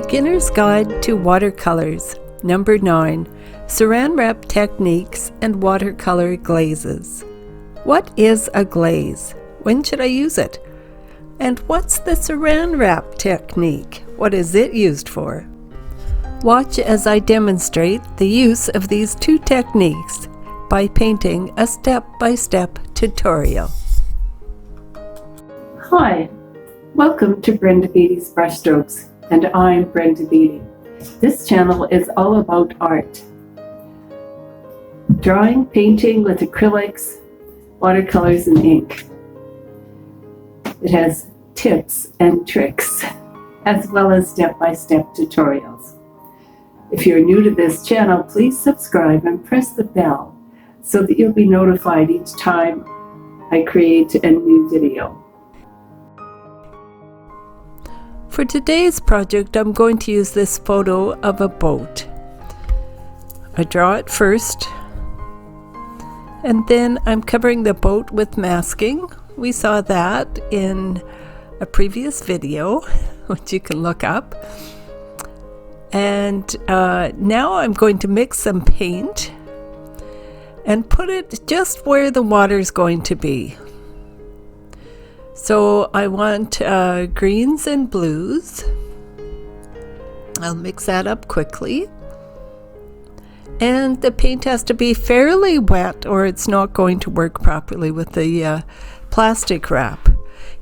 Beginner's Guide to Watercolors, Number 9, Saran Wrap Techniques and Watercolor Glazes. What is a glaze? When should I use it? And what's the Saran Wrap technique? What is it used for? Watch as I demonstrate the use of these two techniques by painting a step-by-step tutorial. Hi, welcome to Brenda Beatty's Brushstrokes, and I'm Brenda Beatty. This channel is all about art. Drawing, painting with acrylics, watercolors, and ink. It has tips and tricks, as well as step-by-step tutorials. If you're new to this channel, please subscribe and press the bell so that you'll be notified each time I create a new video. For today's project, I'm going to use this photo of a boat. I draw it first, and then I'm covering the boat with masking. We saw that in a previous video, which you can look up. And now I'm going to mix some paint and put it just where the water is going to be. So I want greens and blues. I'll mix that up quickly. And the paint has to be fairly wet or it's not going to work properly with the plastic wrap.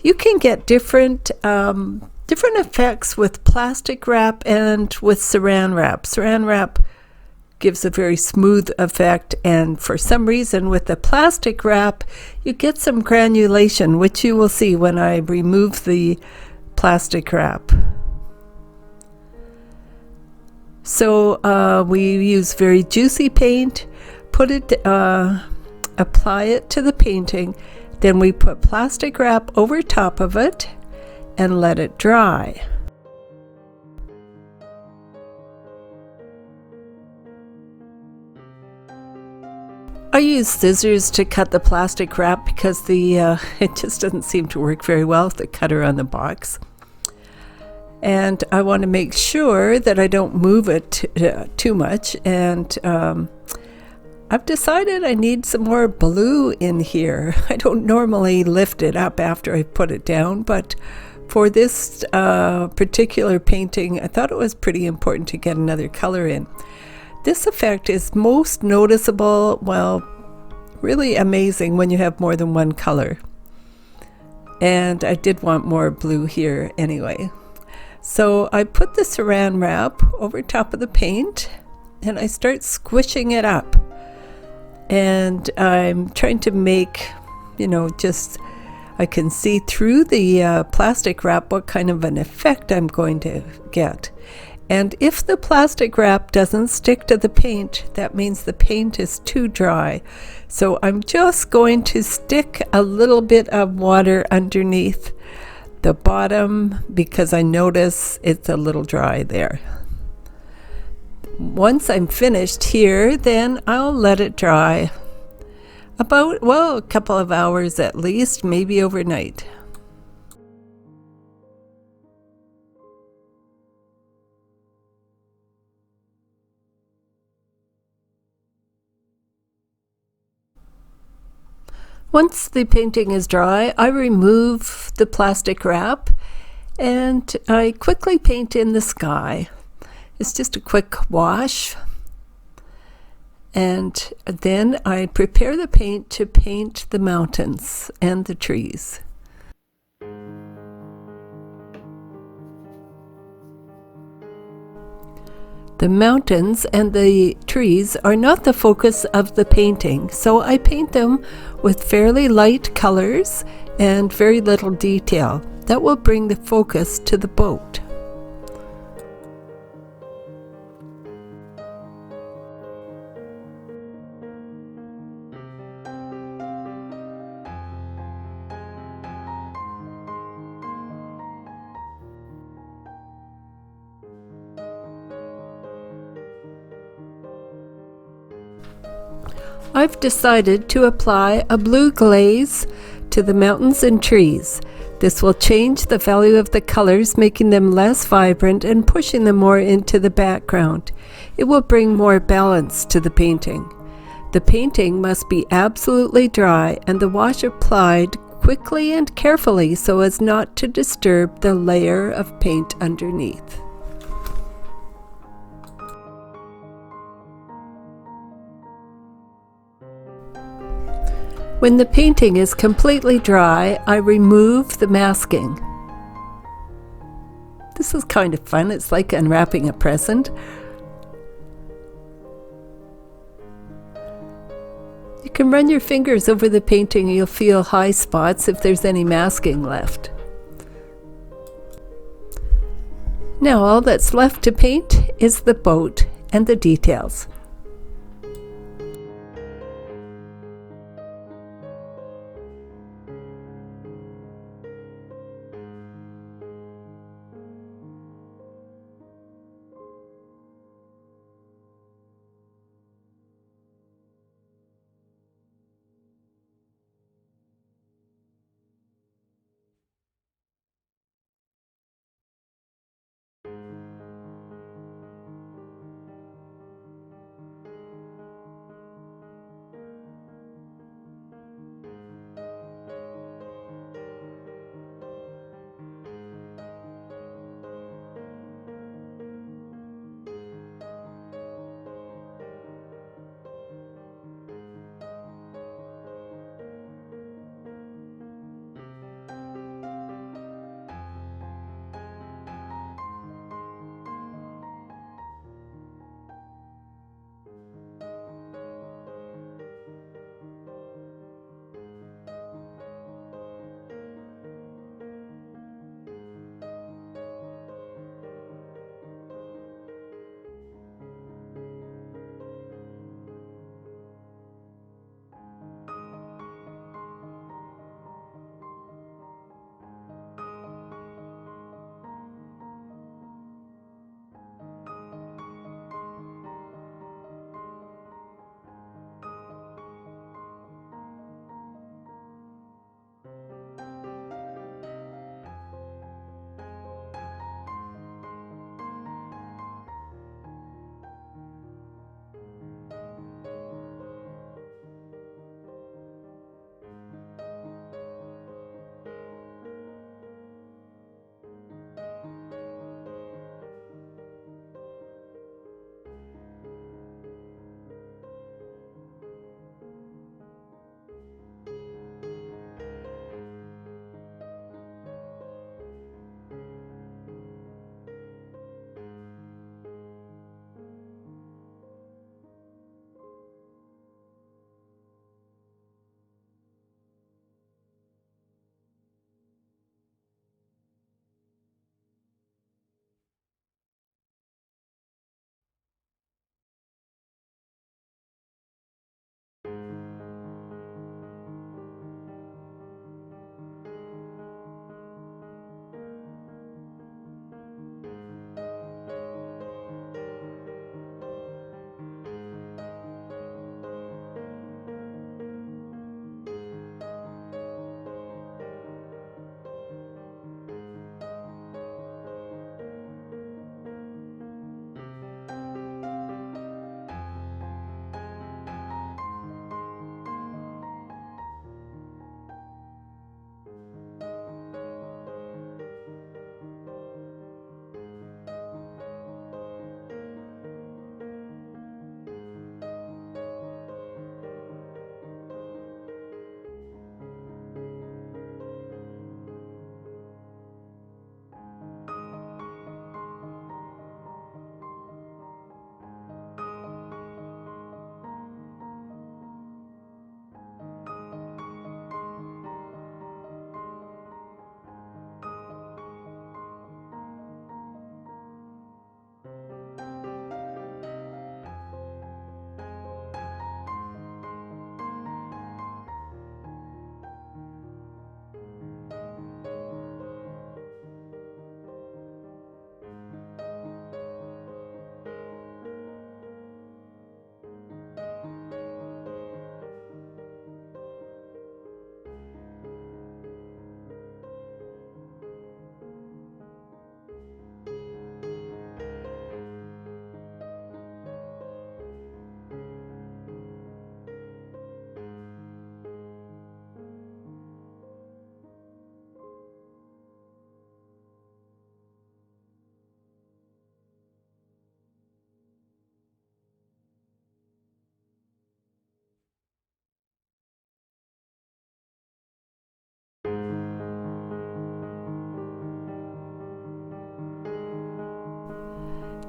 You can get different effects with plastic wrap and with saran wrap. Saran wrap gives a very smooth effect, and for some reason with the plastic wrap you get some granulation, which you will see when I remove the plastic wrap. So we use very juicy paint, apply it to the painting, then we put plastic wrap over top of it and let it dry. I use scissors to cut the plastic wrap because it just doesn't seem to work very well with the cutter on the box. And I want to make sure that I don't move it too much. And I've decided I need some more blue in here. I don't normally lift it up after I put it down, but for this particular painting, I thought it was pretty important to get another color in. This effect is most noticeable, well, really amazing when you have more than one color. And I did want more blue here anyway. So I put the saran wrap over top of the paint and I start squishing it up. And I'm trying to make, just I can see through the plastic wrap what kind of an effect I'm going to get. And if the plastic wrap doesn't stick to the paint, that means the paint is too dry. So I'm just going to stick a little bit of water underneath the bottom because I notice it's a little dry there. Once I'm finished here, then I'll let it dry about, a couple of hours at least, maybe overnight. Once the painting is dry, I remove the plastic wrap and I quickly paint in the sky. It's just a quick wash. And then I prepare the paint to paint the mountains and the trees. The mountains and the trees are not the focus of the painting, so I paint them with fairly light colors and very little detail. That will bring the focus to the boat. I've decided to apply a blue glaze to the mountains and trees. This will change the value of the colors, making them less vibrant and pushing them more into the background. It will bring more balance to the painting. The painting must be absolutely dry and the wash applied quickly and carefully so as not to disturb the layer of paint underneath. When the painting is completely dry, I remove the masking. This is kind of fun. It's like unwrapping a present. You can run your fingers over the painting and you'll feel high spots if there's any masking left. Now all that's left to paint is the boat and the details.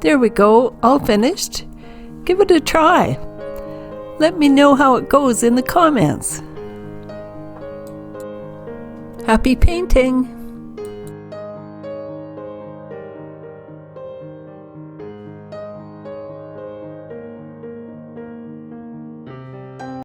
There we go, all finished. Give it a try. Let me know how it goes in the comments. Happy painting!